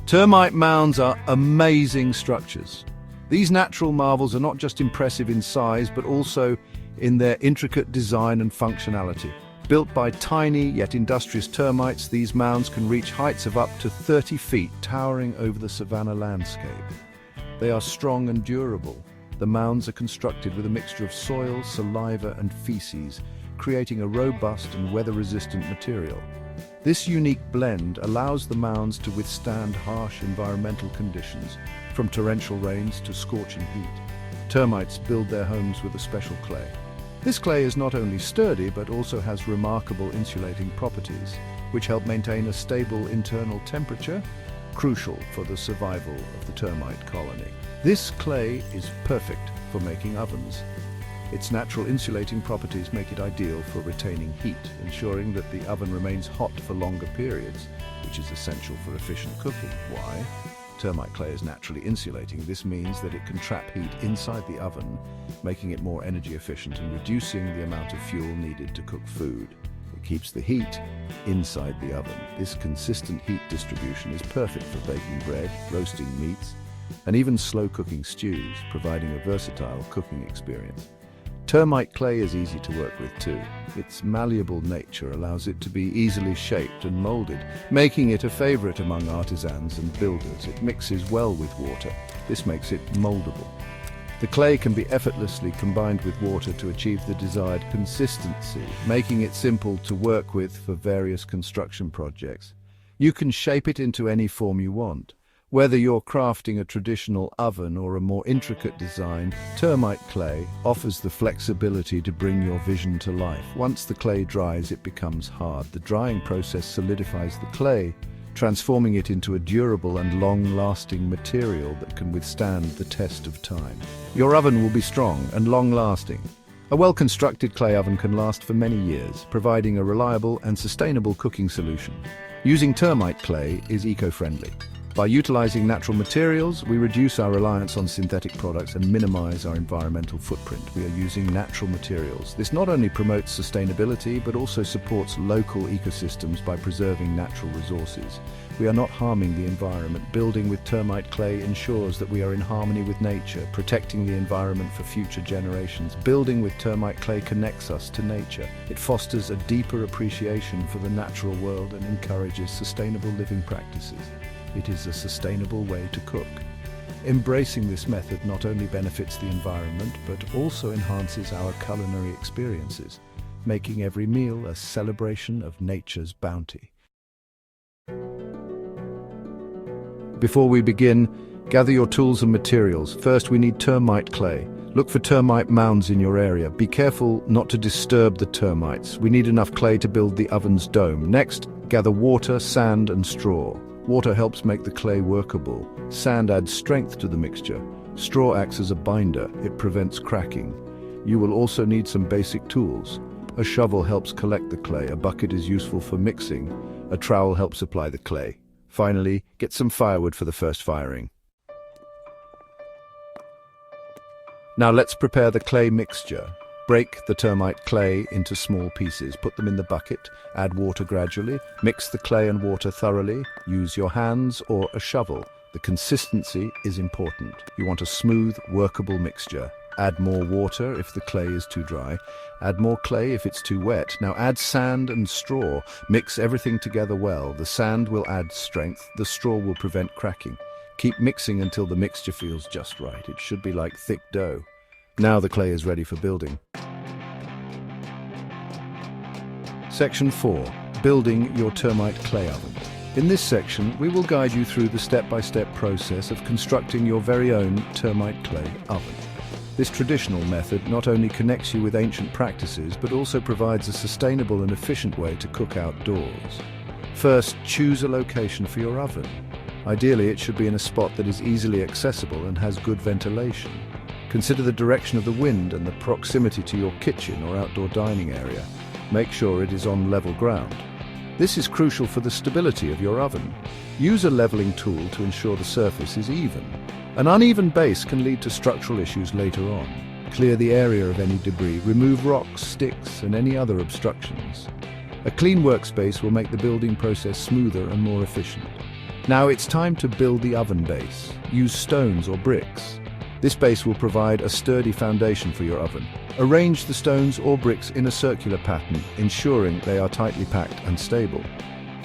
Termite mounds are amazing structures. These natural marvels are not just impressive in size, but also in their intricate design and functionality. Built by tiny yet industrious termites, these mounds can reach heights of up to 30 feet, towering over the savanna landscape. They are strong and durable. The mounds are constructed with a mixture of soil, saliva, and feces, creating a robust and weather-resistant material. This unique blend allows the mounds to withstand harsh environmental conditions, from torrential rains to scorching heat. Termites build their homes with a special clay. This clay is not only sturdy, but also has remarkable insulating properties, which help maintain a stable internal temperature, crucial for the survival of the termite colony. This clay is perfect for making ovens. Its natural insulating properties make it ideal for retaining heat, ensuring that the oven remains hot for longer periods, which is essential for efficient cooking. Why? Termite clay is naturally insulating. This means that it can trap heat inside the oven, making it more energy efficient and reducing the amount of fuel needed to cook food. It keeps the heat inside the oven. This consistent heat distribution is perfect for baking bread, roasting meats, and even slow-cooking stews, providing a versatile cooking experience. Termite clay is easy to work with too. Its malleable nature allows it to be easily shaped and molded, making it a favorite among artisans and builders. It mixes well with water. This makes it moldable. The clay can be effortlessly combined with water to achieve the desired consistency, making it simple to work with for various construction projects. You can shape it into any form you want. Whether you're crafting a traditional oven or a more intricate design, termite clay offers the flexibility to bring your vision to life. Once the clay dries, it becomes hard. The drying process solidifies the clay, transforming it into a durable and long-lasting material that can withstand the test of time. Your oven will be strong and long-lasting. A well-constructed clay oven can last for many years, providing a reliable and sustainable cooking solution. Using termite clay is eco-friendly. By utilizing natural materials, we reduce our reliance on synthetic products and minimize our environmental footprint. We are using natural materials. This not only promotes sustainability, but also supports local ecosystems by preserving natural resources. We are not harming the environment. Building with termite clay ensures that we are in harmony with nature, protecting the environment for future generations. Building with termite clay connects us to nature. It fosters a deeper appreciation for the natural world and encourages sustainable living practices. It is a sustainable way to cook. Embracing this method not only benefits the environment, but also enhances our culinary experiences, making every meal a celebration of nature's bounty. Before we begin, gather your tools and materials. First, we need termite clay. Look for termite mounds in your area. Be careful not to disturb the termites. We need enough clay to build the oven's dome. Next, gather water, sand, and straw. Water helps make the clay workable. Sand adds strength to the mixture. Straw acts as a binder. It prevents cracking. You will also need some basic tools. A shovel helps collect the clay. A bucket is useful for mixing. A trowel helps apply the clay. Finally, get some firewood for the first firing. Now let's prepare the clay mixture. Break the termite clay into small pieces. Put them in the bucket. Add water gradually. Mix the clay and water thoroughly. Use your hands or a shovel. The consistency is important. You want a smooth, workable mixture. Add more water if the clay is too dry. Add more clay if it's too wet. Now add sand and straw. Mix everything together well. The sand will add strength. The straw will prevent cracking. Keep mixing until the mixture feels just right. It should be like thick dough. Now the clay is ready for building. Section 4. Building your termite clay oven. In this section, we will guide you through the step-by-step process of constructing your very own termite clay oven. This traditional method not only connects you with ancient practices, but also provides a sustainable and efficient way to cook outdoors. First, choose a location for your oven. Ideally, it should be in a spot that is easily accessible and has good ventilation. Consider the direction of the wind and the proximity to your kitchen or outdoor dining area. Make sure it is on level ground. This is crucial for the stability of your oven. Use a leveling tool to ensure the surface is even. An uneven base can lead to structural issues later on. Clear the area of any debris. Remove rocks, sticks, and any other obstructions. A clean workspace will make the building process smoother and more efficient. Now it's time to build the oven base. Use stones or bricks. This base will provide a sturdy foundation for your oven. Arrange the stones or bricks in a circular pattern, ensuring they are tightly packed and stable.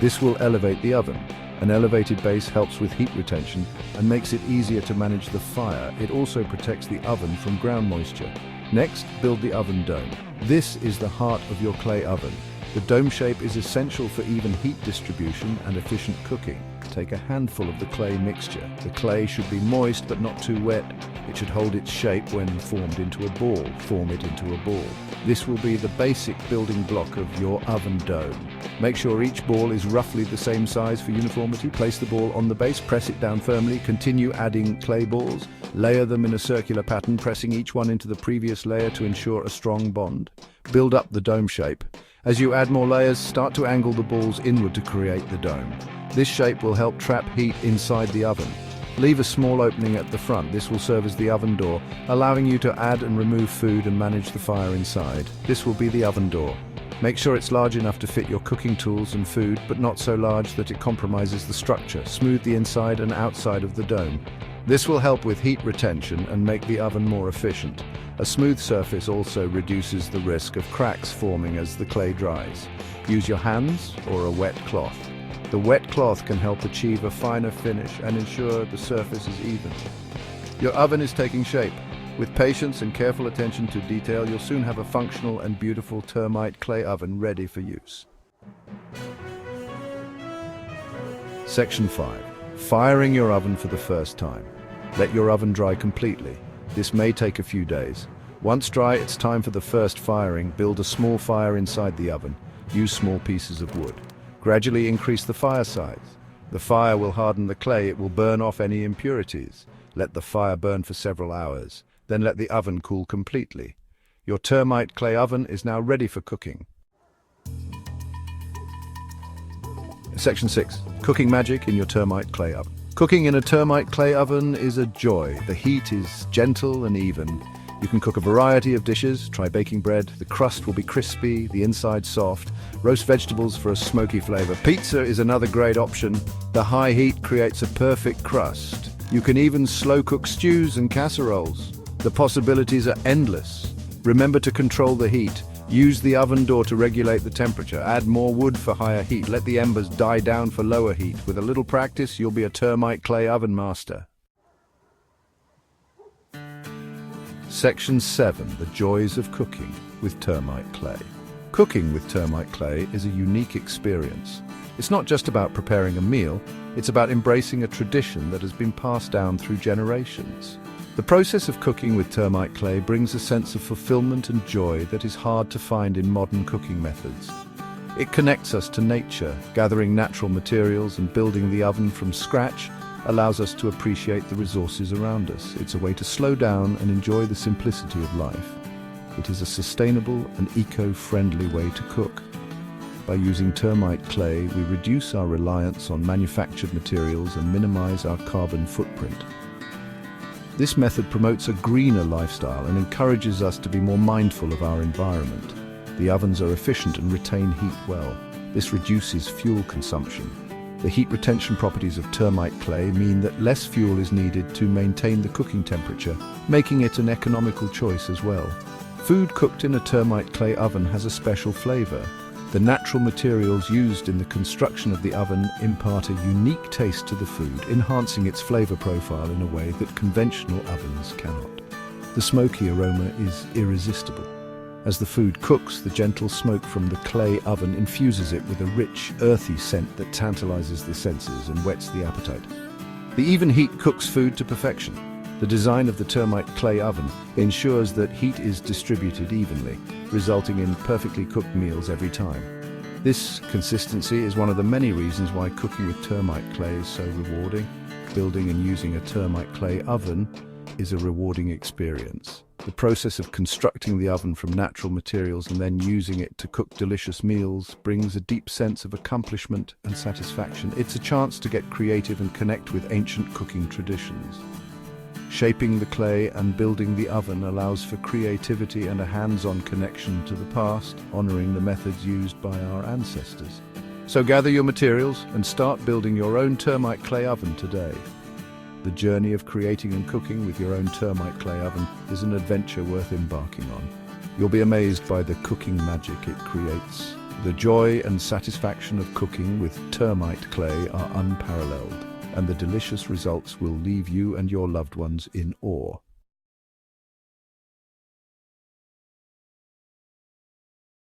This will elevate the oven. An elevated base helps with heat retention and makes it easier to manage the fire. It also protects the oven from ground moisture. Next, build the oven dome. This is the heart of your clay oven. The dome shape is essential for even heat distribution and efficient cooking. Take a handful of the clay mixture. The clay should be moist but not too wet. It should hold its shape when formed into a ball. Form it into a ball. This will be the basic building block of your oven dome. Make sure each ball is roughly the same size for uniformity. Place the ball on the base, press it down firmly. Continue adding clay balls. Layer them in a circular pattern, pressing each one into the previous layer to ensure a strong bond. Build up the dome shape. As you add more layers, start to angle the balls inward to create the dome. This shape will help trap heat inside the oven. Leave a small opening at the front. This will serve as the oven door, allowing you to add and remove food and manage the fire inside. This will be the oven door. Make sure it's large enough to fit your cooking tools and food, but not so large that it compromises the structure. Smooth the inside and outside of the dome. This will help with heat retention and make the oven more efficient. A smooth surface also reduces the risk of cracks forming as the clay dries. Use your hands or a wet cloth. The wet cloth can help achieve a finer finish and ensure the surface is even. Your oven is taking shape. With patience and careful attention to detail, you'll soon have a functional and beautiful termite clay oven ready for use. Section 5. Firing your oven for the first time. Let your oven dry completely. This may take a few days. Once dry, it's time for the first firing. Build a small fire inside the oven. Use small pieces of wood. Gradually increase the fire size. The fire will harden the clay. It will burn off any impurities. Let the fire burn for several hours. Then let the oven cool completely. Your termite clay oven is now ready for cooking. Section 6. Cooking magic in your termite clay oven. Cooking in a termite clay oven is a joy. The heat is gentle and even. You can cook a variety of dishes. Try baking bread. The crust will be crispy, the inside soft. Roast vegetables for a smoky flavor. Pizza is another great option. The high heat creates a perfect crust. You can even slow cook stews and casseroles. The possibilities are endless. Remember to control the heat. Use the oven door to regulate the temperature. Add more wood for higher heat. Let the embers die down for lower heat. With a little practice, you'll be a termite clay oven master. Section 7. The joys of cooking with termite clay. Cooking with termite clay is a unique experience. It's not just about preparing a meal, it's about embracing a tradition that has been passed down through generations. The process of cooking with termite clay brings a sense of fulfillment and joy that is hard to find in modern cooking methods. It connects us to nature. Gathering natural materials and building the oven from scratch allows us to appreciate the resources around us. It's a way to slow down and enjoy the simplicity of life. It is a sustainable and eco-friendly way to cook. By using termite clay, we reduce our reliance on manufactured materials and minimize our carbon footprint. This method promotes a greener lifestyle and encourages us to be more mindful of our environment. The ovens are efficient and retain heat well. This reduces fuel consumption. The heat retention properties of termite clay mean that less fuel is needed to maintain the cooking temperature, making it an economical choice as well. Food cooked in a termite clay oven has a special flavor. The natural materials used in the construction of the oven impart a unique taste to the food, enhancing its flavor profile in a way that conventional ovens cannot. The smoky aroma is irresistible. As the food cooks, the gentle smoke from the clay oven infuses it with a rich, earthy scent that tantalizes the senses and whets the appetite. The even heat cooks food to perfection. The design of the termite clay oven ensures that heat is distributed evenly, resulting in perfectly cooked meals every time. This consistency is one of the many reasons why cooking with termite clay is so rewarding. Building and using a termite clay oven is a rewarding experience. The process of constructing the oven from natural materials and then using it to cook delicious meals brings a deep sense of accomplishment and satisfaction. It's a chance to get creative and connect with ancient cooking traditions. Shaping the clay and building the oven allows for creativity and a hands-on connection to the past, honoring the methods used by our ancestors. So gather your materials and start building your own termite clay oven today. The journey of creating and cooking with your own termite clay oven is an adventure worth embarking on. You'll be amazed by the cooking magic it creates. The joy and satisfaction of cooking with termite clay are unparalleled, and the delicious results will leave you and your loved ones in awe.